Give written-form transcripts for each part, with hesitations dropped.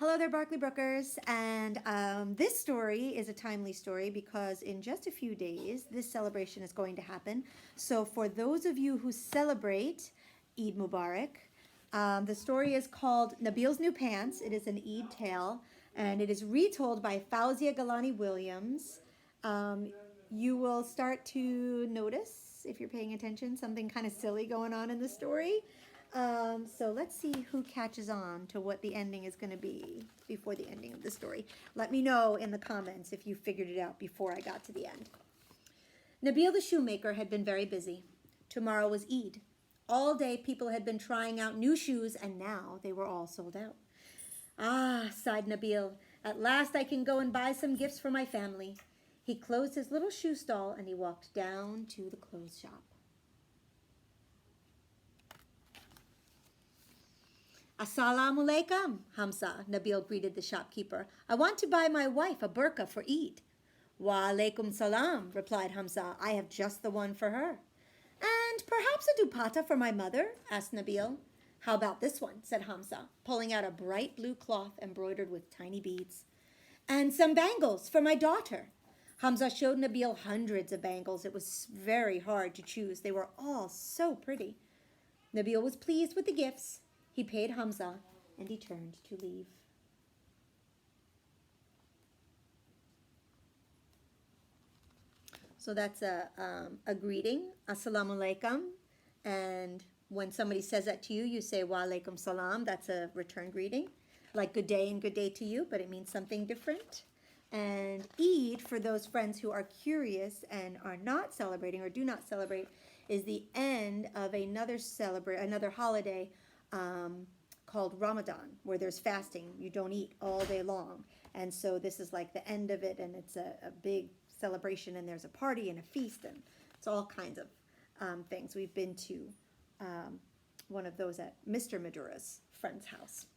Hello there, Barkley Brookers. And this story is a timely story because in just a few days, this celebration is going to happen. So, for those of you who celebrate Eid Mubarak, the story is called Nabeel's New Pants. It is an Eid tale, and it is retold by Fawzia Gilani-Williams. You will start to notice, if you're paying attention, something kind of silly going on in the story. So let's see who catches on to what the ending is going to be before the ending of the story. Let me know in the comments if you figured it out before I got to the end. Nabeel the shoemaker had been very busy. Tomorrow was Eid. All day people had been trying out new shoes, and now they were all sold out. Ah, sighed Nabeel, at last I can go and buy some gifts for my family. He closed his little shoe stall and he walked down to the clothes shop. Assalamu alaikum, Hamza, Nabeel greeted the shopkeeper. I want to buy my wife a burqa for Eid. Wa alaikum salam, replied Hamza. I have just the one for her. And perhaps a dupatta for my mother, asked Nabeel. How about this one, said Hamza, pulling out a bright blue cloth embroidered with tiny beads. And some bangles for my daughter. Hamza showed Nabeel hundreds of bangles. It was very hard to choose. They were all so pretty. Nabeel was pleased with the gifts. He paid Hamza, and he turned to leave. So that's a greeting, Assalamu alaikum. And when somebody says that to you, you say wa alaikum salam. That's a return greeting, like good day and good day to you, but it means something different. And Eid, for those friends who are curious and are not celebrating or do not celebrate, is the end of another holiday called Ramadan, where there's fasting. You don't eat all day long. And so this is like the end of it, and it's a big celebration, and there's a party and a feast, and it's all kinds of things. We've been to one of those at Mr. Madura's friend's house.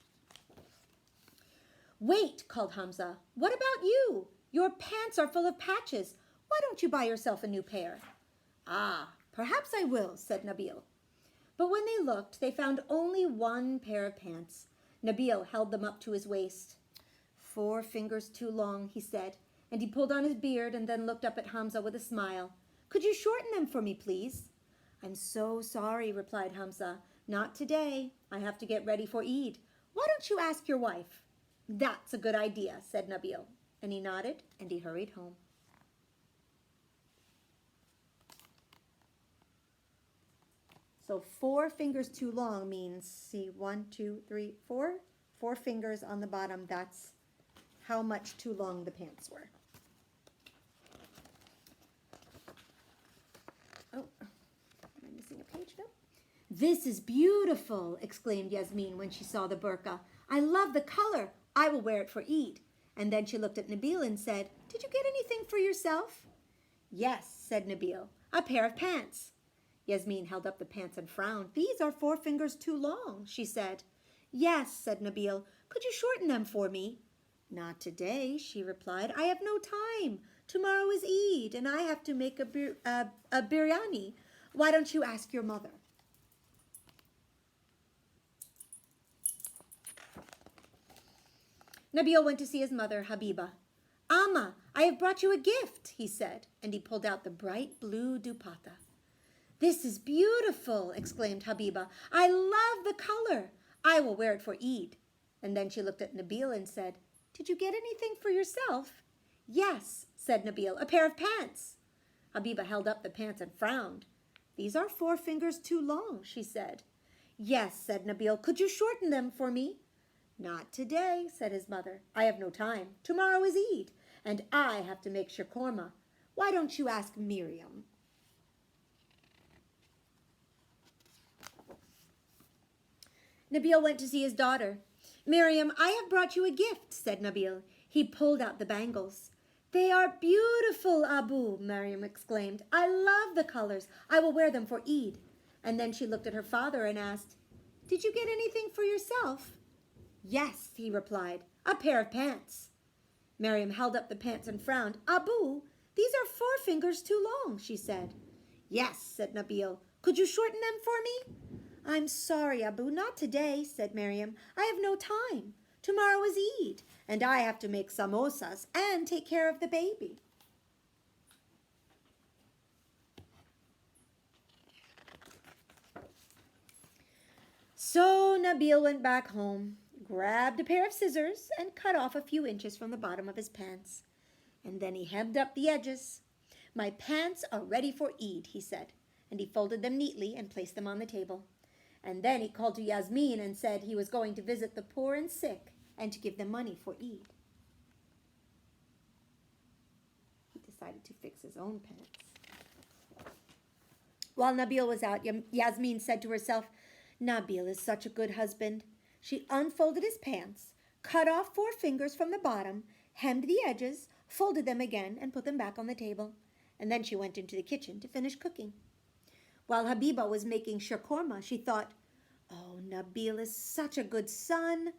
Wait, called Hamza. What about you? Your pants are full of patches. Why don't you buy yourself a new pair? Ah, perhaps I will, said Nabeel. But when they looked, they found only one pair of pants. Nabeel held them up to his waist. 4 fingers too long, he said, and he pulled on his beard and then looked up at Hamza with a smile. Could you shorten them for me, please? I'm so sorry, replied Hamza. Not today. I have to get ready for Eid. Why don't you ask your wife? That's a good idea, said Nabeel, and he nodded and he hurried home. So 4 fingers too long means, see, 1, 2, 3, 4. 4 fingers on the bottom, that's how much too long the pants were. Oh, am I missing a page? No. This is beautiful, exclaimed Yasmin when she saw the burqa. I love the color. I will wear it for Eid. And then she looked at Nabeel and said, Did you get anything for yourself? Yes, said Nabeel, a pair of pants. Yasmin held up the pants and frowned. These are 4 fingers too long, she said. Yes, said Nabeel. Could you shorten them for me? Not today, she replied. I have no time. Tomorrow is Eid, and I have to make a biryani. Why don't you ask your mother? Nabeel went to see his mother, Habiba. Amma, I have brought you a gift, he said, and he pulled out the bright blue dupatta. This is beautiful, exclaimed Habiba. I love the color. I will wear it for Eid. And then she looked at Nabeel and said, Did you get anything for yourself? Yes, said Nabeel, a pair of pants. Habiba held up the pants and frowned. These are 4 fingers too long, she said. Yes, said Nabeel, could you shorten them for me? Not today, said his mother. I have no time. Tomorrow is Eid, and I have to make shakorma. Why don't you ask Miriam? Nabeel went to see his daughter. Miriam, I have brought you a gift, said Nabeel. He pulled out the bangles. They are beautiful, Abu, Miriam exclaimed. I love the colors. I will wear them for Eid. And then she looked at her father and asked, Did you get anything for yourself? Yes, he replied, a pair of pants. Miriam held up the pants and frowned. Abu, these are 4 fingers too long, she said. Yes, said Nabeel. Could you shorten them for me? I'm sorry, Abu, not today, said Miriam. I have no time. Tomorrow is Eid, and I have to make samosas and take care of the baby. So Nabeel went back home, grabbed a pair of scissors, and cut off a few inches from the bottom of his pants. And then he hemmed up the edges. My pants are ready for Eid, he said, and he folded them neatly and placed them on the table. And then he called to Yasmin and said he was going to visit the poor and sick and to give them money for Eid. He decided to fix his own pants. While Nabeel was out, Yasmin said to herself, Nabeel is such a good husband. She unfolded his pants, cut off 4 fingers from the bottom, hemmed the edges, folded them again, and put them back on the table. And then she went into the kitchen to finish cooking. While Habiba was making shakorma, she thought, oh, Nabeel is such a good son.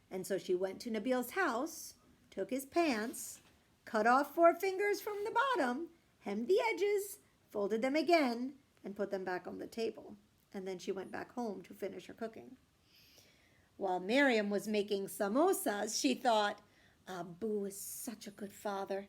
And so she went to Nabeel's house, took his pants, cut off 4 fingers from the bottom, hemmed the edges, folded them again, and put them back on the table. And then she went back home to finish her cooking. While Miriam was making samosas, she thought, Abu is such a good father.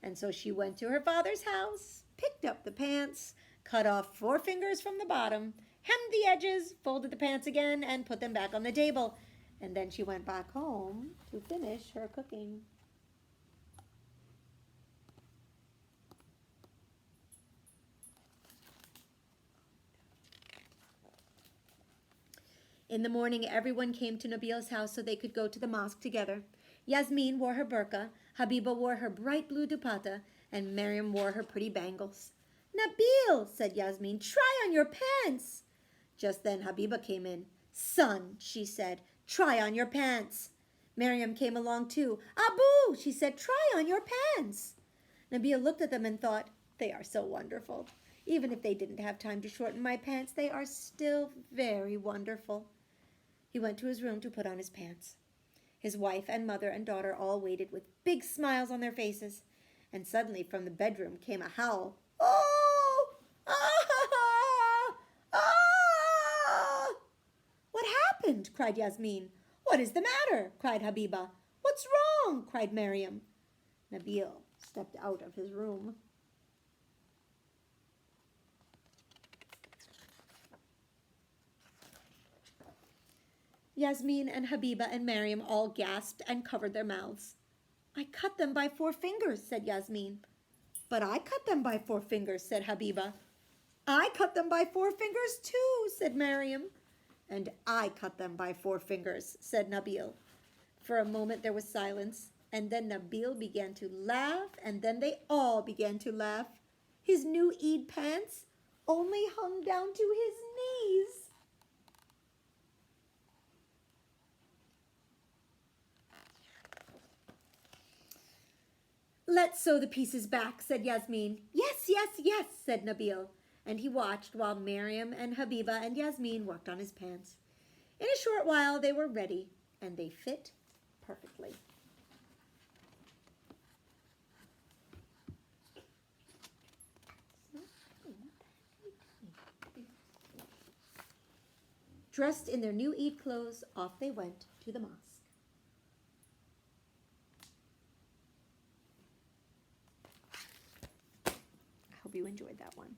And so she went to her father's house, picked up the pants, cut off 4 fingers from the bottom, hemmed the edges, folded the pants again, and put them back on the table. And then she went back home to finish her cooking. In the morning, everyone came to Nabeel's house so they could go to the mosque together. Yasmin wore her burqa, Habiba wore her bright blue dupatta, and Miriam wore her pretty bangles. Nabeel, said Yasmin, try on your pants. Just then Habiba came in. Son, she said, try on your pants. Miriam came along too. Abu, she said, try on your pants. Nabeel looked at them and thought, they are so wonderful. Even if they didn't have time to shorten my pants, they are still very wonderful. He went to his room to put on his pants. His wife and mother and daughter all waited with big smiles on their faces. And suddenly from the bedroom came a howl. Oh! Ah! Ah! What happened? Cried Yasmin. What is the matter? Cried Habiba. What's wrong? Cried Miriam. Nabeel stepped out of his room. Yasmin and Habiba and Miriam all gasped and covered their mouths. I cut them by 4 fingers, said Yasmin. But I cut them by 4 fingers, said Habiba. I cut them by 4 fingers too, said Miriam. And I cut them by 4 fingers, said Nabeel. For a moment there was silence, and then Nabeel began to laugh, and then they all began to laugh. His new Eid pants only hung down to his knees. Let's sew the pieces back, said Yasmin. Yes, yes, yes, said Nabeel. And he watched while Miriam and Habiba and Yasmin worked on his pants. In a short while they were ready, and they fit perfectly. Dressed in their new Eid clothes, off they went to the mosque. I hope you enjoyed that one.